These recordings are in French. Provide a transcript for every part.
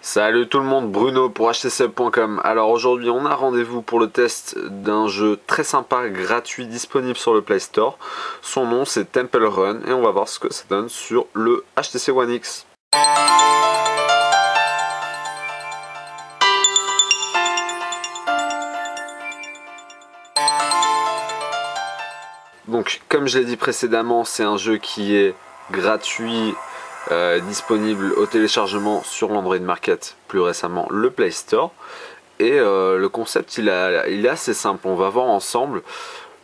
Salut tout le monde, Bruno pour htcub.com. Alors aujourd'hui on a rendez-vous pour le test d'un jeu très sympa, gratuit, disponible sur le Play Store. Son nom c'est Temple Run et on va voir ce que ça donne sur le HTC One X. Donc comme je l'ai dit précédemment, c'est un jeu qui est gratuit, disponible au téléchargement sur l'Android Market, plus récemment le Play Store. Et le concept il est assez simple, on va voir ensemble.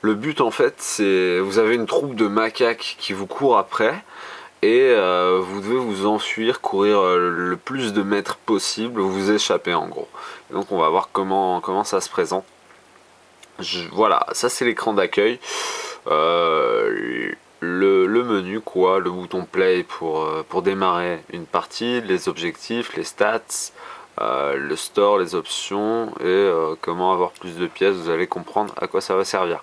Le but en fait c'est, vous avez une troupe de macaques qui vous court après et vous devez vous enfuir, courir le plus de mètres possible, vous échapper en gros. Et donc on va voir comment ça se présente. Voilà, ça c'est l'écran d'accueil. Le menu quoi, le bouton play pour démarrer une partie, les objectifs, les stats, le store, les options et comment avoir plus de pièces. Vous allez comprendre à quoi ça va servir.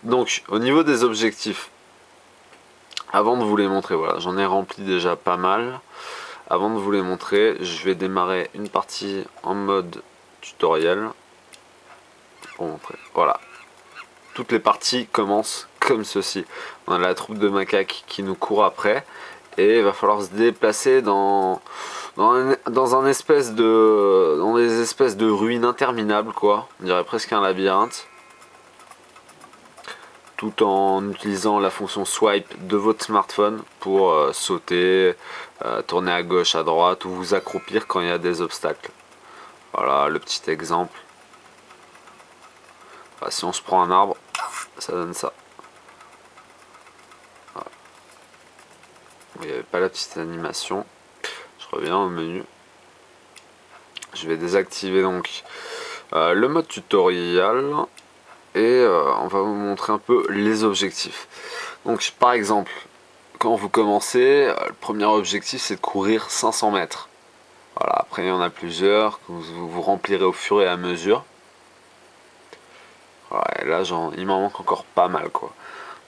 Donc au niveau des objectifs, avant de vous les montrer, voilà, j'en ai rempli déjà pas mal. Avant de vous les montrer, je vais démarrer une partie en mode tutoriel pour montrer. Voilà, toutes les parties commencent comme ceci. On a la troupe de macaques qui nous court après et il va falloir se déplacer dans des espèces de ruines interminables quoi. On dirait presque un labyrinthe. Tout en utilisant la fonction swipe de votre smartphone pour sauter, tourner à gauche, à droite ou vous accroupir quand il y a des obstacles. Voilà le petit exemple. Enfin, si on se prend un arbre, ça donne ça. Voilà. Il n'y avait pas la petite animation. Je reviens au menu. Je vais désactiver donc le mode tutoriel. Et on va vous montrer un peu les objectifs. Donc par exemple, quand vous commencez, le premier objectif c'est de courir 500 mètres. Voilà, après il y en a plusieurs que vous remplirez au fur et à mesure. Ouais, là il m'en manque encore pas mal quoi.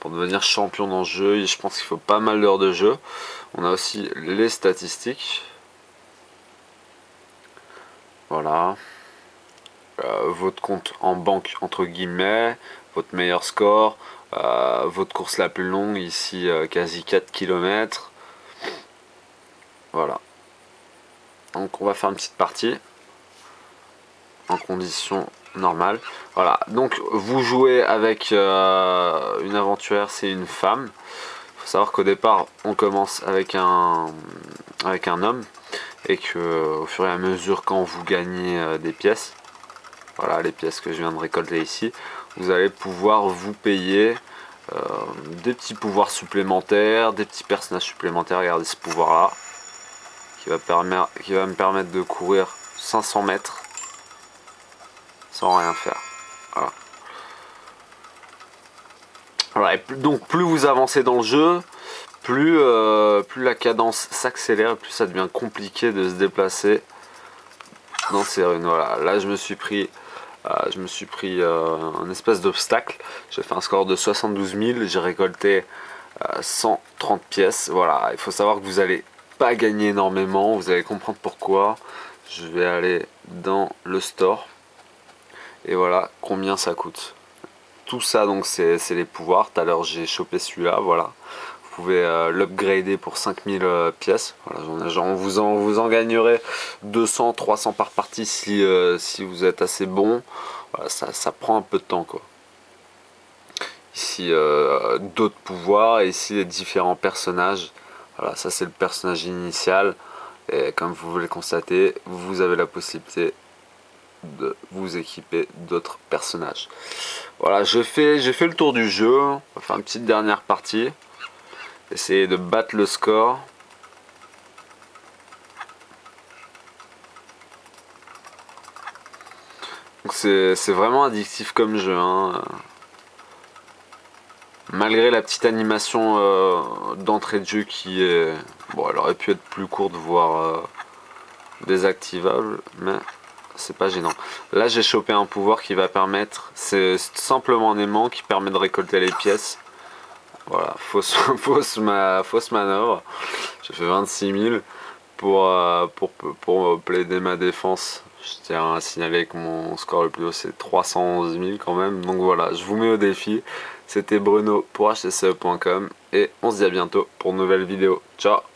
Pour devenir champion dans ce jeu, je pense qu'il faut pas mal d'heures de jeu. On a aussi les statistiques. Voilà. Votre compte en banque entre guillemets, votre meilleur score, votre course la plus longue, ici quasi 4 km. Voilà. Donc on va faire une petite partie en conditions normales. Voilà, donc vous jouez avec une aventurière, c'est une femme. Il faut savoir qu'au départ on commence avec un homme et que au fur et à mesure quand vous gagnez des pièces, voilà les pièces que je viens de récolter ici, vous allez pouvoir vous payer des petits pouvoirs supplémentaires, des petits personnages supplémentaires. Regardez ce pouvoir là qui va me permettre de courir 500 mètres sans rien faire. Voilà. Voilà, et donc plus vous avancez dans le jeu, plus la cadence s'accélère, plus ça devient compliqué de se déplacer dans ces runes. Voilà, là je me suis pris un espèce d'obstacle. J'ai fait un score de 72 000, j'ai récolté 130 pièces. Voilà, il faut savoir que vous allez pas gagner énormément, vous allez comprendre pourquoi. Je vais aller dans le store et voilà combien ça coûte. Tout ça donc c'est les pouvoirs. Tout à l'heure j'ai chopé celui-là, voilà. Vous pouvez l'upgrader pour 5000 pièces. Voilà, vous en gagnerez 200, 300 par partie si vous êtes assez bon. Voilà, ça prend un peu de temps quoi. Ici d'autres pouvoirs et ici les différents personnages. Voilà, ça c'est le personnage initial. Et comme vous le constatez, vous avez la possibilité de vous équiper d'autres personnages. Voilà, j'ai fait le tour du jeu. On va faire une petite dernière partie. Essayer de battre le score. C'est vraiment addictif comme jeu. Hein. Malgré la petite animation d'entrée de jeu qui est... Bon, elle aurait pu être plus courte, voire désactivable, mais c'est pas gênant. Là, j'ai chopé un pouvoir qui va permettre... C'est simplement un aimant qui permet de récolter les pièces. Voilà, fausse manœuvre. J'ai fait 26 000 pour plaider ma défense. Je tiens à signaler que mon score le plus haut c'est 311 000 quand même. Donc voilà, je vous mets au défi. C'était Bruno pour htce.com et on se dit à bientôt pour une nouvelle vidéo. Ciao!